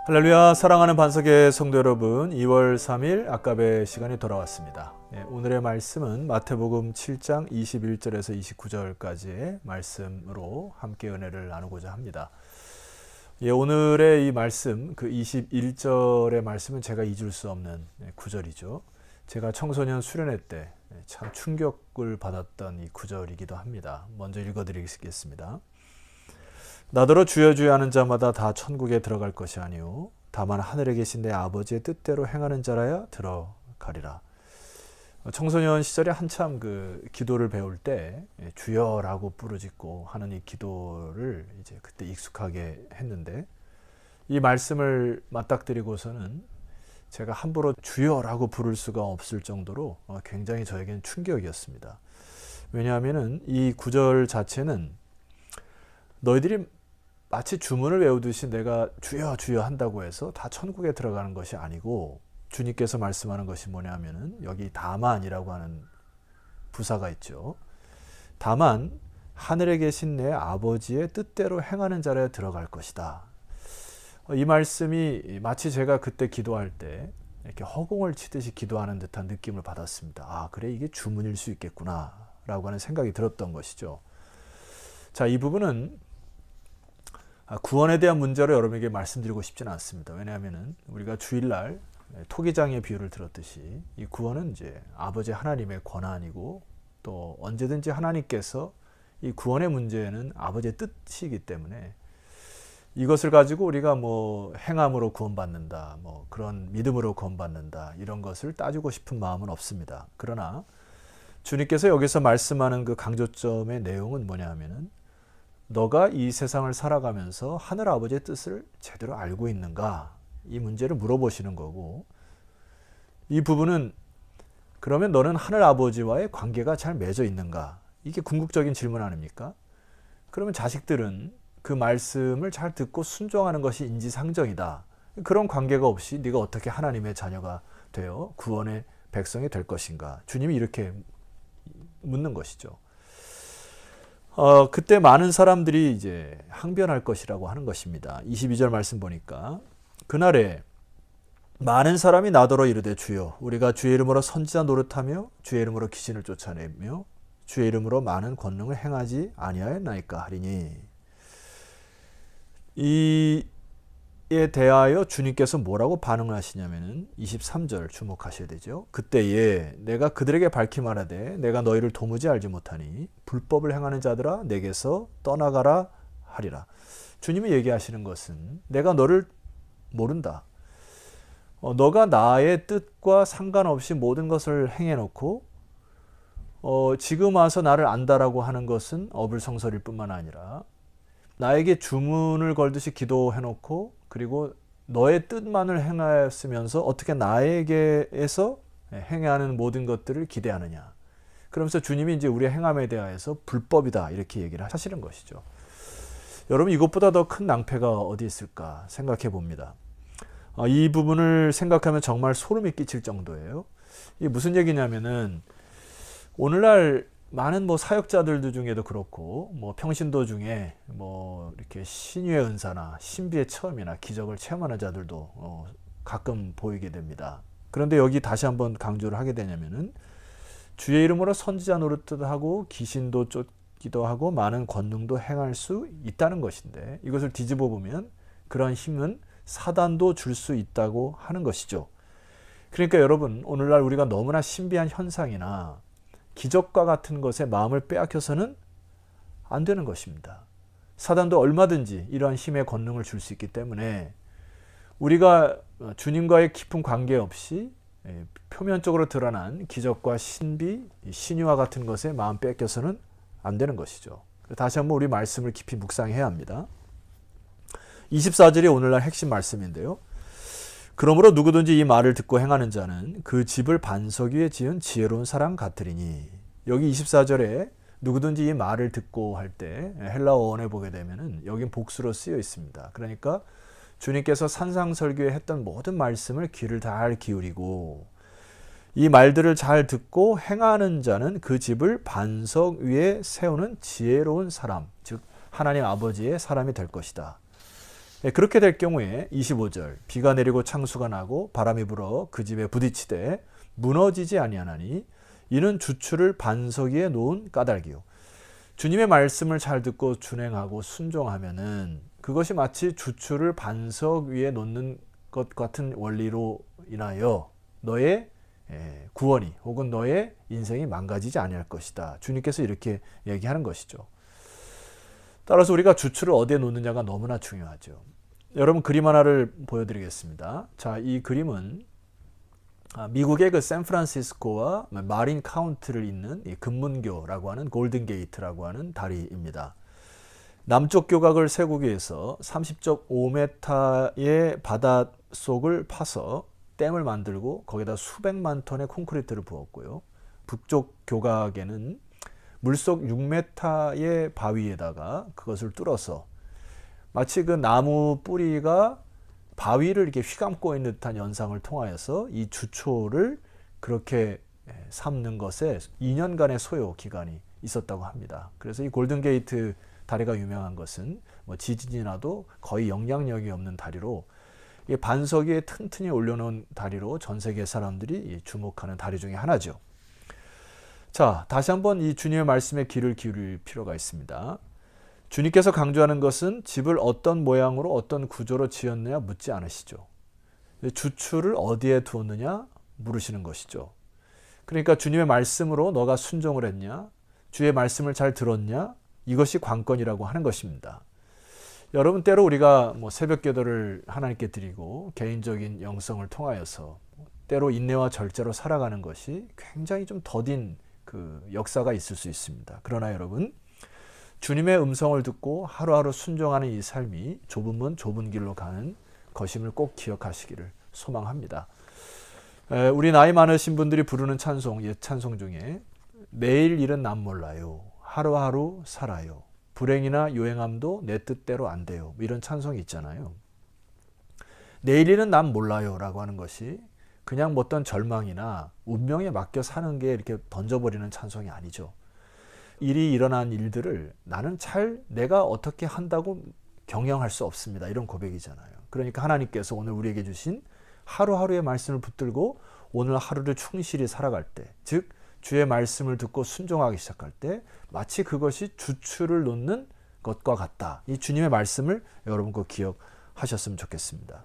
할렐루야. 사랑하는 반석의 성도 여러분, 2월 3일 아까베 시간이 돌아왔습니다. 오늘의 말씀은 마태복음 7장 21절에서 29절까지의 말씀으로 함께 은혜를 나누고자 합니다. 오늘의 이 말씀, 그 21절의 말씀은 제가 잊을 수 없는 구절이죠. 제가 청소년 수련회 때 참 충격을 받았던 이 구절이기도 합니다. 먼저 읽어드리겠습니다. 나더러 주여 주여 하는 자마다 다 천국에 들어갈 것이 아니요 다만 하늘에 계신 내 아버지의 뜻대로 행하는 자라야 들어가리라. 청소년 시절에 한참 그 기도를 배울 때 주여라고 부르짖고 하는 이 기도를 이제 그때 익숙하게 했는데, 이 말씀을 맞닥뜨리고서는 제가 함부로 주여라고 부를 수가 없을 정도로 굉장히 저에게는 충격이었습니다. 왜냐하면은 이 구절 자체는 너희들이 마치 주문을 외우듯이 내가 주여 주여 한다고 해서 다 천국에 들어가는 것이 아니고, 주님께서 말씀하는 것이 뭐냐면은 여기 다만이라고 하는 부사가 있죠. 다만 하늘에 계신 내 아버지의 뜻대로 행하는 자라야 들어갈 것이다. 이 말씀이 마치 제가 그때 기도할 때 이렇게 허공을 치듯이 기도하는 듯한 느낌을 받았습니다. 아, 그래, 이게 주문일 수 있겠구나 라고 하는 생각이 들었던 것이죠. 자, 이 부분은 구원에 대한 문제로 여러분에게 말씀드리고 싶지는 않습니다. 왜냐하면 우리가 주일날 토기장의 비유를 들었듯이 이 구원은 이제 아버지 하나님의 권한이고, 또 언제든지 하나님께서 이 구원의 문제는 아버지의 뜻이기 때문에 이것을 가지고 우리가 뭐 행함으로 구원받는다, 뭐 그런 믿음으로 구원받는다, 이런 것을 따지고 싶은 마음은 없습니다. 그러나 주님께서 여기서 말씀하는 그 강조점의 내용은 뭐냐 하면은, 너가 이 세상을 살아가면서 하늘 아버지의 뜻을 제대로 알고 있는가? 이 문제를 물어보시는 거고, 이 부분은 그러면 너는 하늘 아버지와의 관계가 잘 맺어 있는가? 이게 궁극적인 질문 아닙니까? 그러면 자식들은 그 말씀을 잘 듣고 순종하는 것이 인지상정이다. 그런 관계가 없이 네가 어떻게 하나님의 자녀가 되어 구원의 백성이 될 것인가? 주님이 이렇게 묻는 것이죠. 그때 많은 사람들이 이제 항변할 것이라고 하는 것입니다. 22절 말씀 보니까, 그날에 많은 사람이 나더러 이르되 주여 우리가 주의 이름으로 선지자 노릇하며 주의 이름으로 귀신을 쫓아내며 주의 이름으로 많은 권능을 행하지 아니하였나이까 하리니. 이에 대하여 주님께서 뭐라고 반응을 하시냐면은 23절 주목하셔야 되죠. 그때에 내가 그들에게 밝히 말하되 내가 너희를 도무지 알지 못하니 불법을 행하는 자들아 내게서 떠나가라 하리라. 주님이 얘기하시는 것은 내가 너를 모른다. 너가 나의 뜻과 상관없이 모든 것을 행해놓고 지금 와서 나를 안다라고 하는 것은 어불성설일 뿐만 아니라, 나에게 주문을 걸듯이 기도해놓고 그리고 너의 뜻만을 행하였으면서 어떻게 나에게에서 행하는 모든 것들을 기대하느냐. 그러면서 주님이 이제 우리의 행함에 대하여서 불법이다 이렇게 얘기를 하시는 것이죠. 여러분, 이것보다 더 큰 낭패가 어디 있을까 생각해 봅니다. 이 부분을 생각하면 정말 소름이 끼칠 정도예요. 이게 무슨 얘기냐면은, 오늘날 많은 뭐 사역자들 중에도 그렇고 뭐 평신도 중에 뭐 이렇게 신유의 은사나 신비의 체험이나 기적을 체험하는 자들도 가끔 보이게 됩니다. 그런데 여기 다시 한번 강조를 하게 되냐면은, 주의 이름으로 선지자 노릇도 하고 귀신도 쫓기도 하고 많은 권능도 행할 수 있다는 것인데, 이것을 뒤집어 보면 그런 힘은 사단도 줄 수 있다고 하는 것이죠. 그러니까 여러분, 오늘날 우리가 너무나 신비한 현상이나 기적과 같은 것에 마음을 빼앗겨서는 안 되는 것입니다. 사단도 얼마든지 이러한 힘의 권능을 줄 수 있기 때문에 우리가 주님과의 깊은 관계 없이 표면적으로 드러난 기적과 신비, 신유와 같은 것에 마음 뺏겨서는 안 되는 것이죠. 다시 한번 우리 말씀을 깊이 묵상해야 합니다. 24절이 오늘날 핵심 말씀인데요. 그러므로 누구든지 이 말을 듣고 행하는 자는 그 집을 반석 위에 지은 지혜로운 사람 같으리니. 여기 24절에 누구든지 이 말을 듣고 할 때 헬라어 원에 보게 되면은 여긴 복수로 쓰여 있습니다. 그러니까 주님께서 산상설교에 했던 모든 말씀을 귀를 잘 기울이고 이 말들을 잘 듣고 행하는 자는 그 집을 반석 위에 세우는 지혜로운 사람, 즉 하나님 아버지의 사람이 될 것이다. 그렇게 될 경우에 25절 비가 내리고 창수가 나고 바람이 불어 그 집에 부딪히되 무너지지 아니하나니 이는 주추를 반석 위에 놓은 까닭이요. 주님의 말씀을 잘 듣고 준행하고 순종하면은 그것이 마치 주추를 반석 위에 놓는 것 같은 원리로 인하여 너의 구원이 혹은 너의 인생이 망가지지 아니할 것이다. 주님께서 이렇게 얘기하는 것이죠. 따라서 우리가 주추를 어디에 놓느냐가 너무나 중요하죠. 여러분 그림 하나를 보여드리겠습니다. 자, 이 그림은 미국의 그 샌프란시스코와 마린 카운티를 잇는 이 금문교라고 하는 골든 게이트라고 하는 다리입니다. 남쪽 교각을 세우기 위해서 30.5m의 바닷속을 파서 댐을 만들고 거기다 수백만 톤의 콘크리트를 부었고요. 북쪽 교각에는 물속 6m의 바위에다가 그것을 뚫어서 마치 그 나무 뿌리가 바위를 이렇게 휘감고 있는 듯한 현상을 통하여서 이 주초를 그렇게 삼는 것에 2년간의 소요 기간이 있었다고 합니다. 그래서 이 골든게이트 다리가 유명한 것은 뭐 지진이 나도 거의 영향력이 없는 다리로 반석 위에 튼튼히 올려놓은 다리로 전 세계 사람들이 주목하는 다리 중에 하나죠. 자, 다시 한번 이 주님의 말씀에 귀를 기울일 필요가 있습니다. 주님께서 강조하는 것은 집을 어떤 모양으로 어떤 구조로 지었느냐 묻지 않으시죠. 주추를 어디에 두었느냐 물으시는 것이죠. 그러니까 주님의 말씀으로 너가 순종을 했냐, 주의 말씀을 잘 들었냐, 이것이 관건이라고 하는 것입니다. 여러분 때로 우리가 뭐 새벽 기도를 하나님께 드리고 개인적인 영성을 통하여서 때로 인내와 절제로 살아가는 것이 굉장히 좀 더딘 그 역사가 있을 수 있습니다. 그러나 여러분 주님의 음성을 듣고 하루하루 순종하는 이 삶이 좁은 문 좁은 길로 가는 것임을 꼭 기억하시기를 소망합니다. 우리 나이 많으신 분들이 부르는 찬송, 옛 찬송 중에 내일 일은 난 몰라요. 하루하루 살아요. 불행이나 요행함도 내 뜻대로 안 돼요. 이런 찬송이 있잖아요. 내일 일은 난 몰라요 라고 하는 것이 그냥 뭐 어떤 절망이나 운명에 맡겨 사는 게 이렇게 던져버리는 찬송이 아니죠. 일이 일어난 일들을 나는 잘 내가 어떻게 한다고 경영할 수 없습니다. 이런 고백이잖아요. 그러니까 하나님께서 오늘 우리에게 주신 하루하루의 말씀을 붙들고 오늘 하루를 충실히 살아갈 때, 즉 주의 말씀을 듣고 순종하기 시작할 때 마치 그것이 주추를 놓는 것과 같다. 이 주님의 말씀을 여러분 꼭 기억하셨으면 좋겠습니다.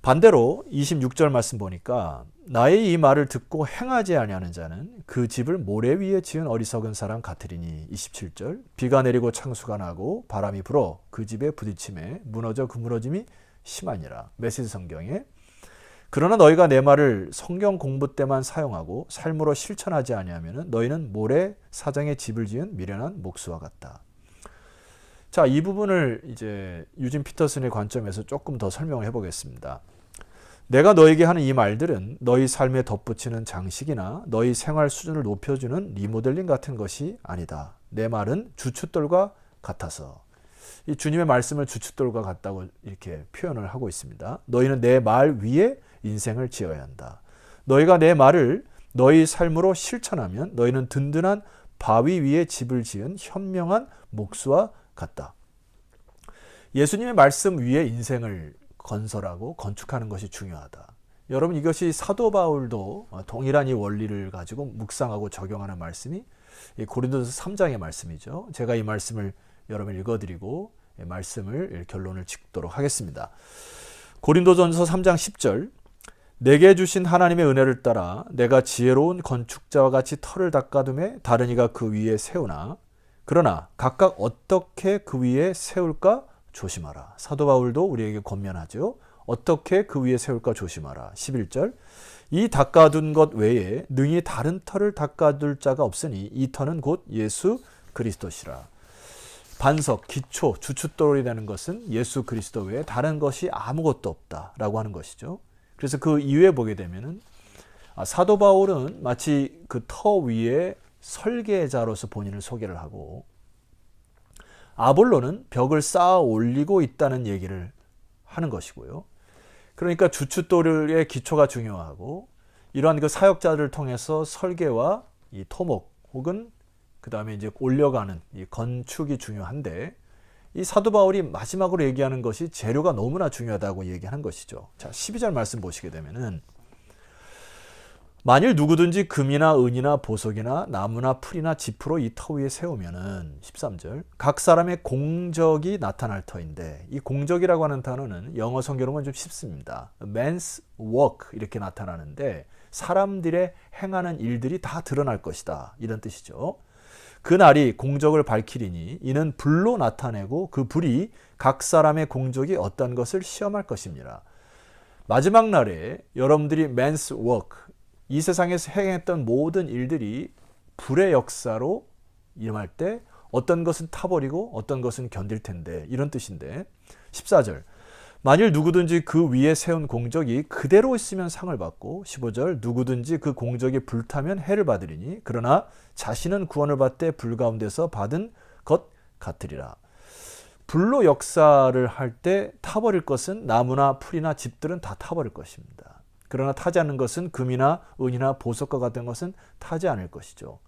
반대로 26절 말씀 보니까 나의 이 말을 듣고 행하지 아니하는 자는 그 집을 모래 위에 지은 어리석은 사람 같으리니 27절 비가 내리고 창수가 나고 바람이 불어 그 집에 부딪힘에 무너져 그 무너짐이 심하니라. 메시지 성경에 그러나 너희가 내 말을 성경 공부 때만 사용하고 삶으로 실천하지 아니하면 너희는 모래 사장의 집을 지은 미련한 목수와 같다. 자, 이 부분을 이제 유진 피터슨의 관점에서 조금 더 설명을 해보겠습니다. 내가 너에게 하는 이 말들은 너희 삶에 덧붙이는 장식이나 너희 생활 수준을 높여주는 리모델링 같은 것이 아니다. 내 말은 주춧돌과 같아서. 이 주님의 말씀을 주춧돌과 같다고 이렇게 표현을 하고 있습니다. 너희는 내 말 위에 인생을 지어야 한다. 너희가 내 말을 너희 삶으로 실천하면 너희는 든든한 바위 위에 집을 지은 현명한 목수와 같다. 예수님의 말씀 위에 인생을 건설하고 건축하는 것이 중요하다. 여러분 이것이 사도 바울도 동일한 이 원리를 가지고 묵상하고 적용하는 말씀이 고린도서 3장의 말씀이죠. 제가 이 말씀을 여러분 읽어드리고 말씀을 결론을 짓도록 하겠습니다. 고린도전서 3장 10절 내게 주신 하나님의 은혜를 따라 내가 지혜로운 건축자와 같이 터를 닦아둠에 다른 이가 그 위에 세우나 그러나 각각 어떻게 그 위에 세울까 조심하라. 사도 바울도 우리에게 권면하죠. 어떻게 그 위에 세울까 조심하라. 11절 이 닦아둔 것 외에 능히 다른 터를 닦아둘 자가 없으니 이 터는 곧 예수 그리스도시라. 반석, 기초, 주춧돌이 되는 것은 예수 그리스도 외에 다른 것이 아무것도 없다라고 하는 것이죠. 그래서 그 이후에 보게 되면은 사도 바울은 마치 그 터 위에 설계자로서 본인을 소개를 하고 아볼로는 벽을 쌓아 올리고 있다는 얘기를 하는 것이고요. 그러니까 주춧돌의 기초가 중요하고 이러한 그 사역자들을 통해서 설계와 이 토목 혹은 그 다음에 이제 올려가는 이 건축이 중요한데 이 사도 바울이 마지막으로 얘기하는 것이 재료가 너무나 중요하다고 얘기하는 것이죠. 자, 12절 말씀 보시게 되면은 만일 누구든지 금이나 은이나 보석이나 나무나 풀이나 짚으로 이 터 위에 세우면은 13절 각 사람의 공적이 나타날 터인데, 이 공적이라고 하는 단어는 영어 성경으로는 좀 쉽습니다. man's work 이렇게 나타나는데 사람들의 행하는 일들이 다 드러날 것이다, 이런 뜻이죠. 그날이 공적을 밝히리니 이는 불로 나타내고 그 불이 각 사람의 공적이 어떤 것을 시험할 것입니다. 마지막 날에 여러분들이 man's work, 이 세상에서 행했던 모든 일들이 불의 역사로 임할 때 어떤 것은 타버리고 어떤 것은 견딜 텐데, 이런 뜻인데 14절 만일 누구든지 그 위에 세운 공적이 그대로 있으면 상을 받고 15절 누구든지 그 공적이 불타면 해를 받으리니 그러나 자신은 구원을 받되 불 가운데서 받은 것 같으리라. 불로 역사를 할 때 타버릴 것은 나무나 풀이나 짚들은 다 타버릴 것입니다. 그러나 타지 않는 것은 금이나 은이나 보석과 같은 것은 타지 않을 것이죠.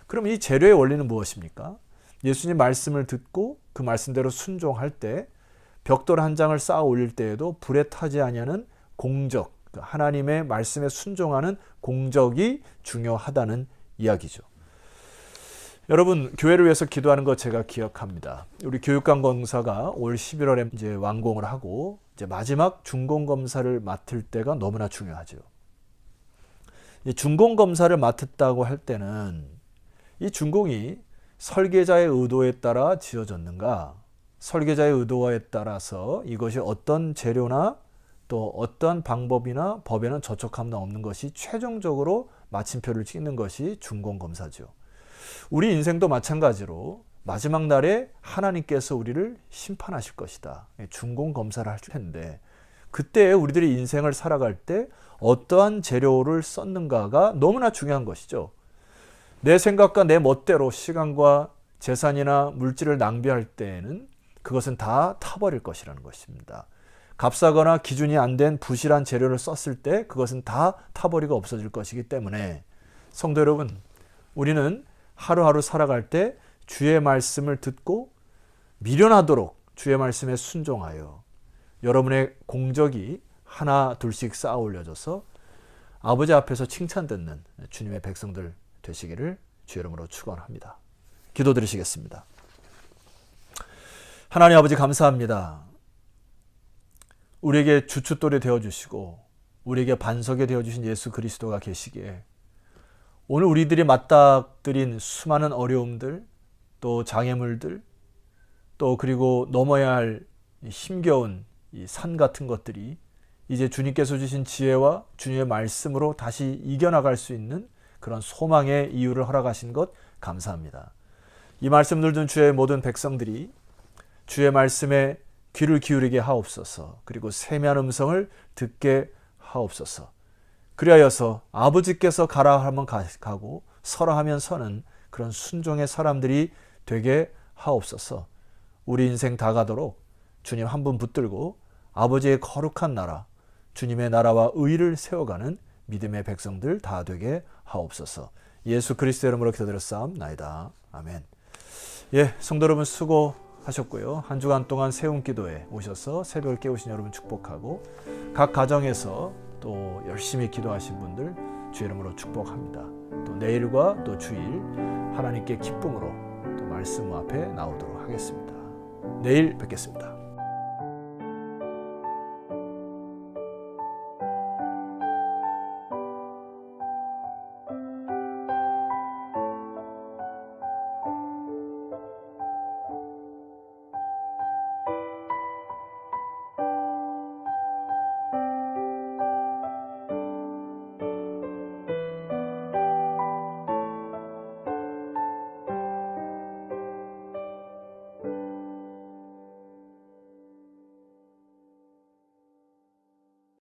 그럼 이 재료의 원리는 무엇입니까? 예수님 말씀을 듣고 그 말씀대로 순종할 때 벽돌 한 장을 쌓아 올릴 때에도 불에 타지 아니하는 공적, 하나님의 말씀에 순종하는 공적이 중요하다는 이야기죠. 여러분, 교회를 위해서 기도하는 것 제가 기억합니다. 우리 교육감 검사가 올 11월에 이제 완공을 하고 이제 마지막 준공 검사를 맡을 때가 너무나 중요하죠. 이 준공 검사를 맡았다고 할 때는 이 준공이 설계자의 의도에 따라 지어졌는가, 설계자의 의도에 따라서 이것이 어떤 재료나 또 어떤 방법이나 법에는 저촉함도 없는 것이 최종적으로 마침표를 찍는 것이 준공 검사죠. 우리 인생도 마찬가지로 마지막 날에 하나님께서 우리를 심판하실 것이다, 준공 검사를 할 텐데, 그때 우리들이 인생을 살아갈 때 어떠한 재료를 썼는가가 너무나 중요한 것이죠. 내 생각과 내 멋대로 시간과 재산이나 물질을 낭비할 때에는 그것은 다 타버릴 것이라는 것입니다. 값싸거나 기준이 안 된 부실한 재료를 썼을 때 그것은 다 타버리고 없어질 것이기 때문에 성도 여러분, 우리는 하루하루 살아갈 때 주의 말씀을 듣고 미련하도록 주의 말씀에 순종하여 여러분의 공적이 하나 둘씩 쌓아 올려져서 아버지 앞에서 칭찬듣는 주님의 백성들 되시기를 주의 이름으로 축원합니다. 기도드리시겠습니다. 하나님 아버지, 감사합니다. 우리에게 주춧돌이 되어주시고 우리에게 반석이 되어주신 예수 그리스도가 계시기에 오늘 우리들이 맞닥뜨린 수많은 어려움들, 또 장애물들, 또 그리고 넘어야 할 힘겨운 이 산 같은 것들이 이제 주님께서 주신 지혜와 주님의 말씀으로 다시 이겨나갈 수 있는 그런 소망의 이유를 허락하신 것 감사합니다. 이 말씀 듣는 주의 모든 백성들이 주의 말씀에 귀를 기울이게 하옵소서. 그리고 세미한 음성을 듣게 하옵소서. 그리하여서 아버지께서 가라 하면 가고 서라 하면 서는 그런 순종의 사람들이 되게 하옵소서. 우리 인생 다 가도록 주님 한 분 붙들고 아버지의 거룩한 나라, 주님의 나라와 의를 세워가는 믿음의 백성들 다 되게 하옵소서. 예수 그리스도의 이름으로 기도드렸사옵나이다. 아멘. 예, 성도 여러분 수고하셨고요. 한 주간 동안 세움 기도에 오셔서 새벽을 깨우신 여러분 축복하고, 각 가정에서 또 열심히 기도하신 분들 주의 이름으로 축복합니다. 또 내일과 또 주일 하나님께 기쁨으로 또 말씀 앞에 나오도록 하겠습니다. 내일 뵙겠습니다.